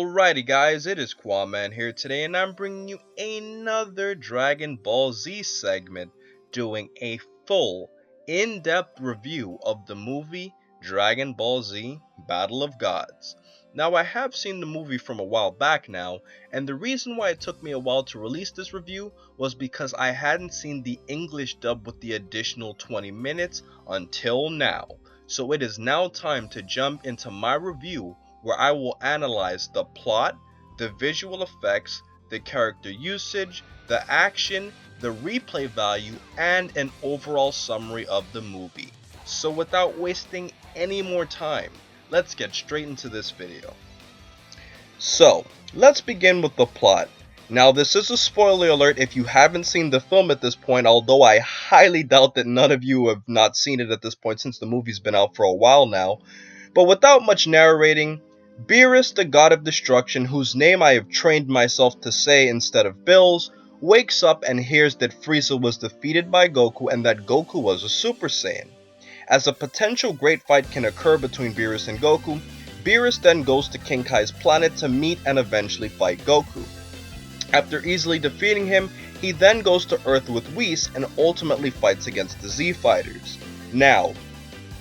Alrighty guys, it is Qaaman here today and I'm bringing you another Dragon Ball Z segment doing a full, in-depth review of the movie Dragon Ball Z Battle of Gods. Now I have seen the movie from a while back now, and the reason why it took me a while to release this review was because I hadn't seen the English dub with the additional 20 minutes until now. So it is now time to jump into my review where I will analyze the plot, the visual effects, the character usage, the action, the replay value, and an overall summary of the movie. So without wasting any more time, let's get straight into this video. So, let's begin with the plot. Now this is a spoiler alert if you haven't seen the film at this point, although I highly doubt that none of you have not seen it at this point since the movie's been out for a while now. But without much narrating, Beerus, the god of destruction, whose name I have trained myself to say instead of Bill's, wakes up and hears that Frieza was defeated by Goku and that Goku was a Super Saiyan. As a potential great fight can occur between Beerus and Goku, Beerus then goes to King Kai's planet to meet and eventually fight Goku. After easily defeating him, he then goes to Earth with Whis and ultimately fights against the Z Fighters. Now,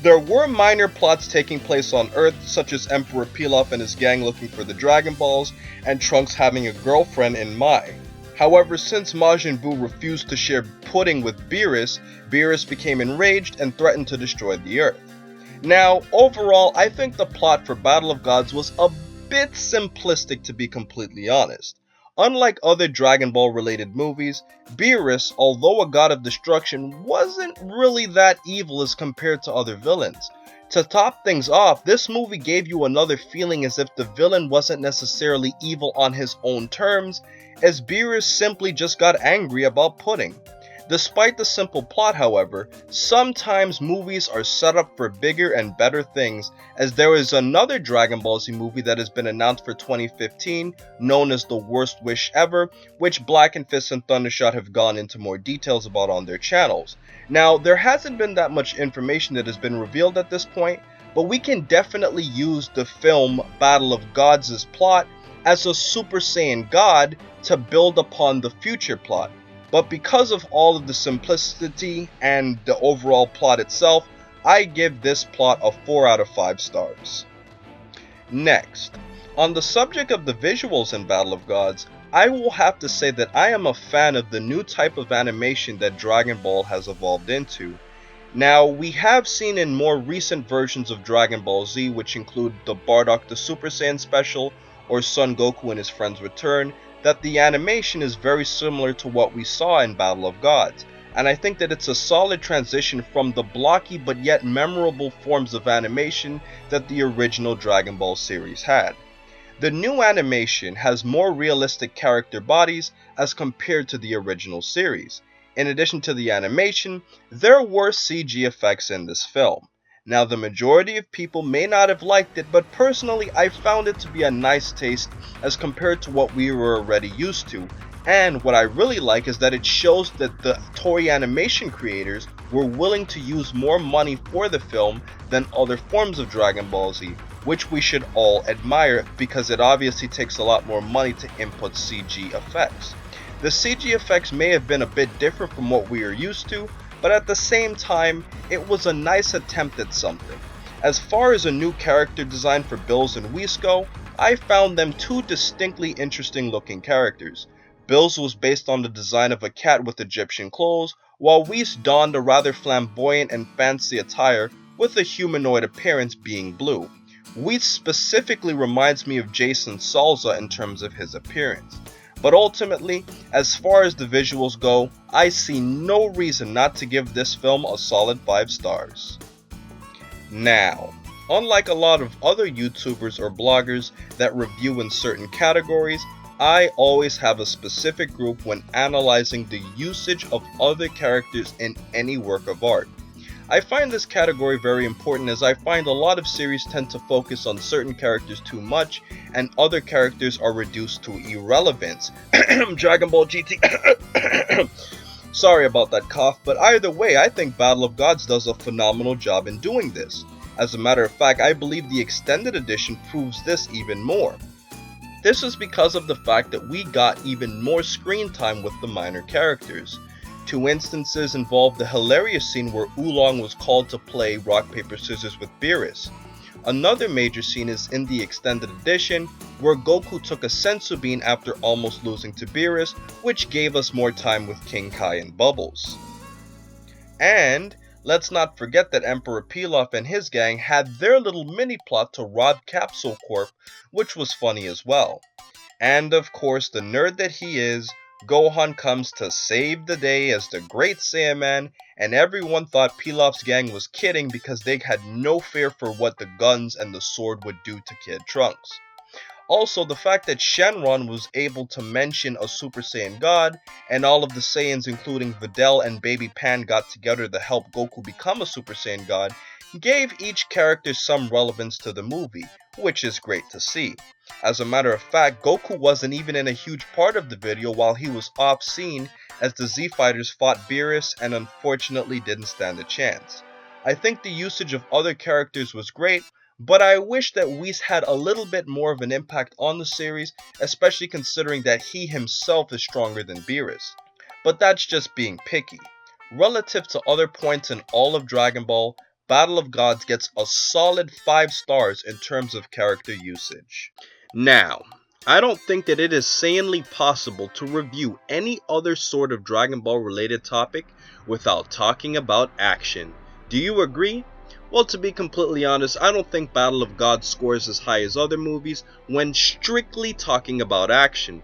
there were minor plots taking place on Earth, such as Emperor Pilaf and his gang looking for the Dragon Balls, and Trunks having a girlfriend in Mai. However, since Majin Buu refused to share pudding with Beerus, Beerus became enraged and threatened to destroy the Earth. Now, overall, I think the plot for Battle of Gods was a bit simplistic, to be completely honest. Unlike other Dragon Ball related movies, Beerus, although a god of destruction, wasn't really that evil as compared to other villains. To top things off, this movie gave you another feeling as if the villain wasn't necessarily evil on his own terms, as Beerus simply just got angry about pudding. Despite the simple plot, however, sometimes movies are set up for bigger and better things, as there is another Dragon Ball Z movie that has been announced for 2015, known as The Worst Wish Ever, which Blackenfist and Thundershot have gone into more details about on their channels. Now, there hasn't been that much information that has been revealed at this point, but we can definitely use the film Battle of Gods' plot as a Super Saiyan God to build upon the future plot. But because of all of the simplicity and the overall plot itself, I give this plot a 4 out of 5 stars. Next, on the subject of the visuals in Battle of Gods, I will have to say that I am a fan of the new type of animation that Dragon Ball has evolved into. Now, we have seen in more recent versions of Dragon Ball Z, which include the Bardock the Super Saiyan special or Son Goku and his friends return, that the animation is very similar to what we saw in Battle of Gods, and I think that it's a solid transition from the blocky but yet memorable forms of animation that the original Dragon Ball series had. The new animation has more realistic character bodies as compared to the original series. In addition to the animation, there were CG effects in this film. Now, the majority of people may not have liked it, but personally I found it to be a nice taste as compared to what we were already used to. And what I really like is that it shows that the Toei animation creators were willing to use more money for the film than other forms of Dragon Ball Z, which we should all admire because it obviously takes a lot more money to input CG effects. The CG effects may have been a bit different from what we are used to, but at the same time, it was a nice attempt at something. As far as a new character design for Bills and Whis go, I found them two distinctly interesting looking characters. Bills was based on the design of a cat with Egyptian clothes, while Whis donned a rather flamboyant and fancy attire with a humanoid appearance being blue. Whis specifically reminds me of Jason Salza in terms of his appearance. But ultimately, as far as the visuals go, I see no reason not to give this film a solid 5 stars. Now, unlike a lot of other YouTubers or bloggers that review in certain categories, I always have a specific group when analyzing the usage of other characters in any work of art. I find this category very important as I find a lot of series tend to focus on certain characters too much and other characters are reduced to irrelevance. Dragon Ball GT. Sorry about that cough, but either way I think Battle of Gods does a phenomenal job in doing this. As a matter of fact, I believe the extended edition proves this even more. This was because of the fact that we got even more screen time with the minor characters. Two instances involved the hilarious scene where Oolong was called to play rock paper scissors with Beerus. Another major scene is in the extended edition, where Goku took a senzu bean after almost losing to Beerus, which gave us more time with King Kai and Bubbles. And let's not forget that Emperor Pilaf and his gang had their little mini plot to rob Capsule Corp, which was funny as well. And of course, the nerd that he is, Gohan comes to save the day as the Great Saiyaman, and everyone thought Pilaf's gang was kidding because they had no fear for what the guns and the sword would do to Kid Trunks. Also, the fact that Shenron was able to mention a Super Saiyan God, and all of the Saiyans including Videl and Baby Pan got together to help Goku become a Super Saiyan God, gave each character some relevance to the movie, which is great to see. As a matter of fact, Goku wasn't even in a huge part of the video while he was off scene as the Z Fighters fought Beerus and unfortunately didn't stand a chance. I think the usage of other characters was great, but I wish that Whis had a little bit more of an impact on the series, especially considering that he himself is stronger than Beerus. But that's just being picky. Relative to other points in all of Dragon Ball, Battle of Gods gets a solid 5 stars in terms of character usage. Now, I don't think that it is sanely possible to review any other sort of Dragon Ball related topic without talking about action. Do you agree? Well, to be completely honest, I don't think Battle of Gods scores as high as other movies when strictly talking about action.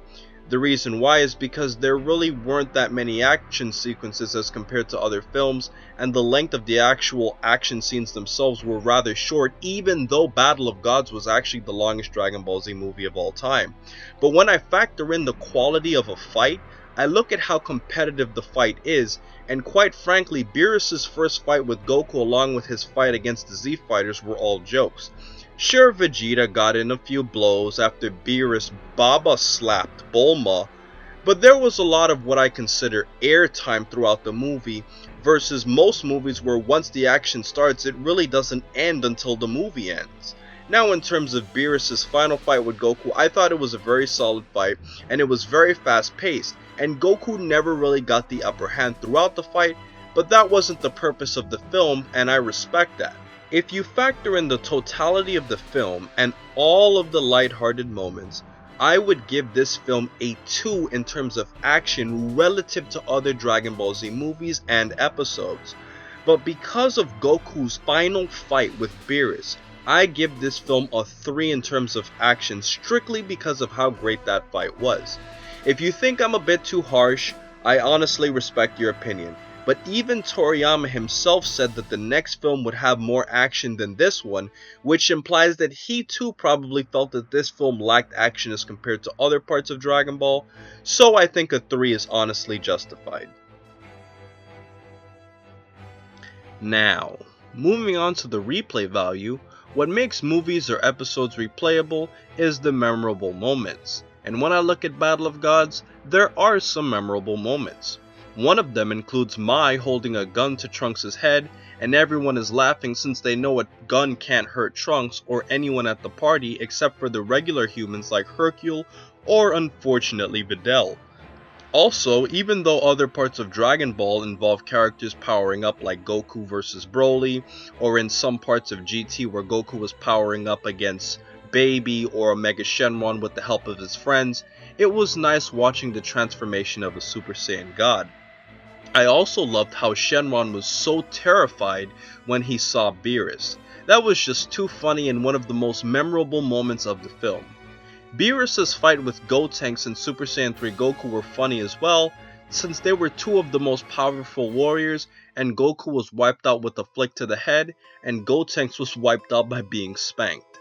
The reason why is because there really weren't that many action sequences as compared to other films, and the length of the actual action scenes themselves were rather short, even though Battle of Gods was actually the longest Dragon Ball Z movie of all time. But when I factor in the quality of a fight, I look at how competitive the fight is, and quite frankly, Beerus' first fight with Goku along with his fight against the Z Fighters were all jokes. Sure, Vegeta got in a few blows after Beerus Baba slapped Bulma, but there was a lot of what I consider airtime throughout the movie, versus most movies where once the action starts, it really doesn't end until the movie ends. Now, in terms of Beerus' final fight with Goku, I thought it was a very solid fight, and it was very fast paced, and Goku never really got the upper hand throughout the fight, but that wasn't the purpose of the film, and I respect that. If you factor in the totality of the film and all of the lighthearted moments, I would give this film a 2 in terms of action relative to other Dragon Ball Z movies and episodes. But because of Goku's final fight with Beerus, I give this film a 3 in terms of action strictly because of how great that fight was. If you think I'm a bit too harsh, I honestly respect your opinion. But even Toriyama himself said that the next film would have more action than this one, which implies that he too probably felt that this film lacked action as compared to other parts of Dragon Ball, so I think a 3 is honestly justified. Now, moving on to the replay value, what makes movies or episodes replayable is the memorable moments. And when I look at Battle of Gods, there are some memorable moments. One of them includes Mai holding a gun to Trunks' head, and everyone is laughing since they know a gun can't hurt Trunks or anyone at the party except for the regular humans like Hercule or unfortunately Videl. Also, even though other parts of Dragon Ball involve characters powering up like Goku vs Broly, or in some parts of GT where Goku was powering up against Baby or Omega Shenron with the help of his friends, it was nice watching the transformation of a Super Saiyan God. I also loved how Shenron was so terrified when he saw Beerus. That was just too funny and one of the most memorable moments of the film. Beerus' fight with Gotenks and Super Saiyan 3 Goku were funny as well, since they were two of the most powerful warriors, and Goku was wiped out with a flick to the head, and Gotenks was wiped out by being spanked.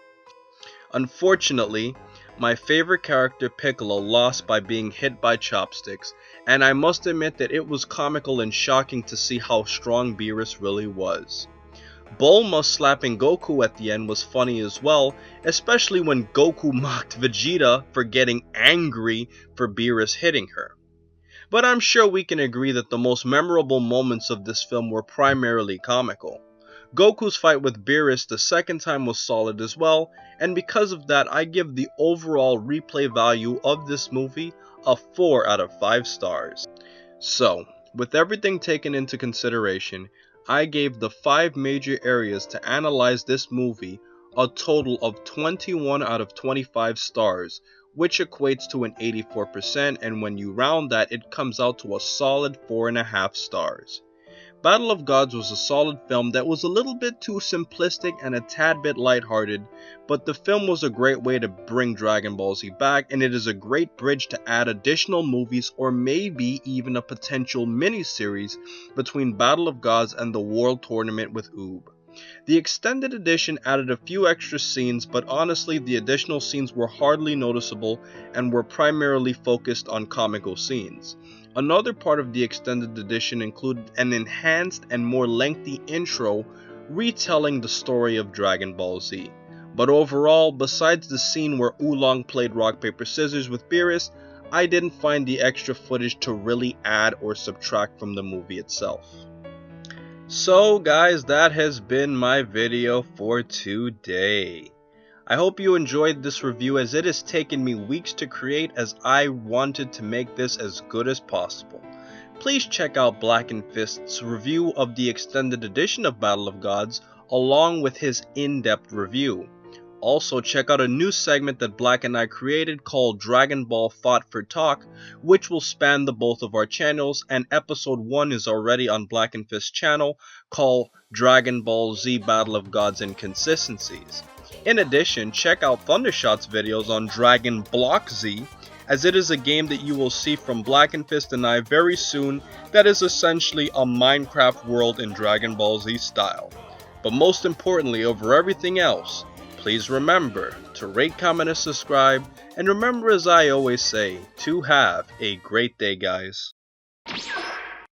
Unfortunately, my favorite character Piccolo lost by being hit by chopsticks, and I must admit that it was comical and shocking to see how strong Beerus really was. Bulma slapping Goku at the end was funny as well, especially when Goku mocked Vegeta for getting angry for Beerus hitting her. But I'm sure we can agree that the most memorable moments of this film were primarily comical. Goku's fight with Beerus the second time was solid as well, and because of that I give the overall replay value of this movie a 4 out of 5 stars. So, with everything taken into consideration, I gave the 5 major areas to analyze this movie a total of 21 out of 25 stars, which equates to an 84%, and when you round that it comes out to a solid 4.5 stars. Battle of Gods was a solid film that was a little bit too simplistic and a tad bit lighthearted, but the film was a great way to bring Dragon Ball Z back, and it is a great bridge to add additional movies or maybe even a potential mini-series between Battle of Gods and the World Tournament with Oob. The extended edition added a few extra scenes, but honestly the additional scenes were hardly noticeable and were primarily focused on comical scenes. Another part of the extended edition included an enhanced and more lengthy intro retelling the story of Dragon Ball Z. But overall, besides the scene where Oolong played rock paper scissors with Beerus, I didn't find the extra footage to really add or subtract from the movie itself. So guys, that has been my video for today. I hope you enjoyed this review, as it has taken me weeks to create, as I wanted to make this as good as possible. Please check out Blackenfist's review of the extended edition of Battle of Gods along with his in-depth review. Also check out a new segment that Black and I created called Dragon Ball Thought for Talk, which will span the both of our channels, and episode 1 is already on Blackenfist's channel called Dragon Ball Z Battle of Gods Inconsistencies. In addition, check out Thundershot's videos on Dragon Block Z, as it is a game that you will see from Blackenfist and I very soon that is essentially a Minecraft world in Dragon Ball Z style. But most importantly, over everything else, please remember to rate, comment, and subscribe, and remember, as I always say, to have a great day, guys.